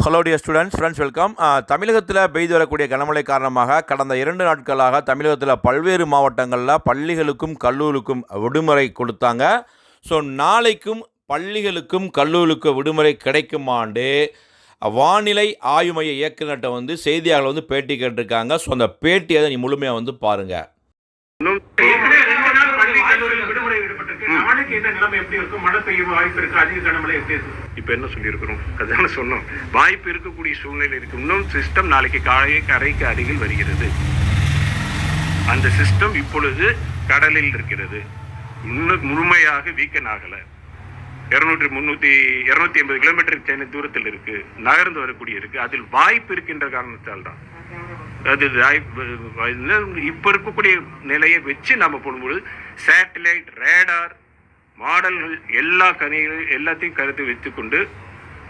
Hello dear friends welcome. தமிழகத்தில் பெய்து வரக்கூடிய கனமழை காரணமாக கடந்த 2 நாட்களாக தமிழகத்தில் பல்வேறு மாவட்டங்களில் பள்ளிகளுக்கும் கல்லூரிக்கும் விடுமுறை கொடுத்தாங்க. ஸோ நாளைக்கும் பள்ளிகளுக்கும் கல்லூரிக்கும் விடுமுறை கிடைக்குமாண்டு வானிலை ஆய்வு மைய இயக்குநர்கிட்ட செய்தியாளர்கள் பேட்டி கேட்டிருக்காங்க. ஸோ அந்த பேட்டியை நீ முழுமையாக பாருங்கள். இப்ப என்ன சொல்லியிருக்கிறோம், அதான சொன்னோம். வாய்ப்பு இருக்கக்கூடிய சூழ்நிலை இருக்கு. இன்னும் சிஸ்டம் நாளைக்கு கரைக்கு அருகில் வருகிறது. அந்த சிஸ்டம் இப்பொழுது கடலில் இருக்கிறது. இன்னும் முழுமையாக வீக்கன் ஆகல. 250 கிலோமீட்டர் சென்னை தூரத்தில் இருக்கு, நகர்ந்து வரக்கூடிய இருக்கு. அதில் வாய்ப்பு இருக்கின்ற காரணத்தால் தான் அது இப்ப இருக்கக்கூடிய நிலையை வச்சு நம்ம போடும்போது சேட்டலைட் ரேடார் மாடல்கள் எல்லாத்தையும் கருத்து வைத்துக்கொண்டு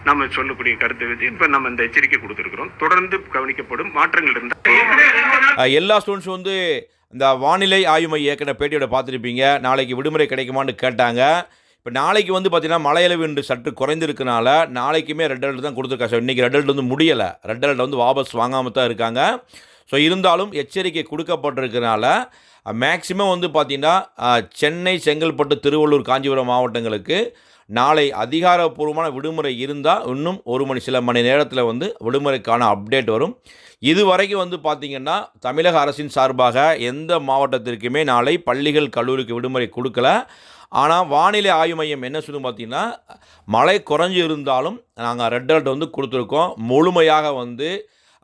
நம்ம சொல்லக்கூடிய கருத்தை வச்சு இப்போ நம்ம இந்த எச்சரிக்கை கொடுத்துருக்கிறோம். தொடர்ந்து கவனிக்கப்படும் மாற்றங்கள் இருந்தால் எல்லா ஸ்டூடெண்ட்ஸும் இந்த வானிலை ஆய்வு மைய இயக்குனர் பேட்டியோட பார்த்துருப்பீங்க. நாளைக்கு விடுமுறை கிடைக்குமான்னு கேட்டாங்க. இப்போ நாளைக்கு பார்த்தீங்கன்னா மழையளவு இன்று சற்று குறைந்திருக்கனால நாளைக்குமே ரெட் அலர்ட் தான் கொடுத்துருக்காங்க. ஸோ இன்றைக்கி ரெட் அலர்ட் முடியலை. ரெட் அலர்ட் வாபஸ் வாங்காமல் தான் இருக்காங்க. ஸோ இருந்தாலும் எச்சரிக்கை கொடுக்கப்பட்டிருக்கனால மேக்சிமம் பார்த்திங்கன்னா சென்னை, செங்கல்பட்டு, திருவள்ளூர், காஞ்சிபுரம் மாவட்டங்களுக்கு நாளை அதிகாரப்பூர்வமான விடுமுறை இருந்தால் இன்னும் சில மணி நேரத்தில் விடுமுறைக்கான அப்டேட் வரும். இதுவரைக்கும் பார்த்திங்கன்னா தமிழக அரசின் சார்பாக எந்த மாவட்டத்திற்குமே நாளை பள்ளிகள் கல்லூரிக்கு விடுமுறை கொடுக்கல. ஆனால் வானிலை ஆய்வு மையம் என்ன சொல்லும் பார்த்திங்கன்னா மழை குறைஞ்சி இருந்தாலும் நாங்கள் ரெட் அலர்ட் கொடுத்துருக்கோம். முழுமையாக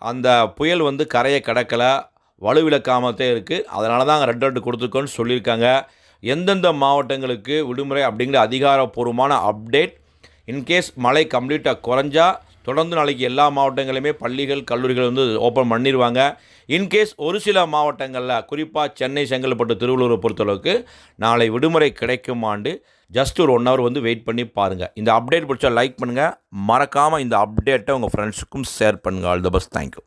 அந்த புயல் கரையை கடக்கலை, வலுவிழக்காமத்தே இருக்குது. அதனால தான் ரெட் அலர்ட் கொடுத்துருக்கோன்னு சொல்லியிருக்காங்க. எந்தெந்த மாவட்டங்களுக்கு விடுமுறை அப்படிங்கிற அதிகாரப்பூர்வமான அப்டேட் இன்கேஸ் மழை கம்ப்ளீட்டாக குறைஞ்சா தொடர்ந்து நாளைக்கு எல்லா மாவட்டங்களுமே பள்ளிகள் கல்லூரிகள் ஓப்பன் பண்ணிடுவாங்க. இன்கேஸ் ஒரு சில மாவட்டங்களில் குறிப்பாக சென்னை, செங்கல்பட்டு, திருவள்ளூரை பொறுத்தளவுக்கு நாளை விடுமுறை கிடைக்குமாண்டு ஜஸ்ட் ஒரு 1 hour வெயிட் பண்ணி பாருங்கள். இந்த அப்டேட் பிடிச்சா லைக் பண்ணுங்கள். மறக்காமல் இந்த அப்டேட்டை உங்கள் ஃப்ரெண்ட்ஸுக்கும் ஷேர் பண்ணுங்கள். All the best. தேங்க்யூ.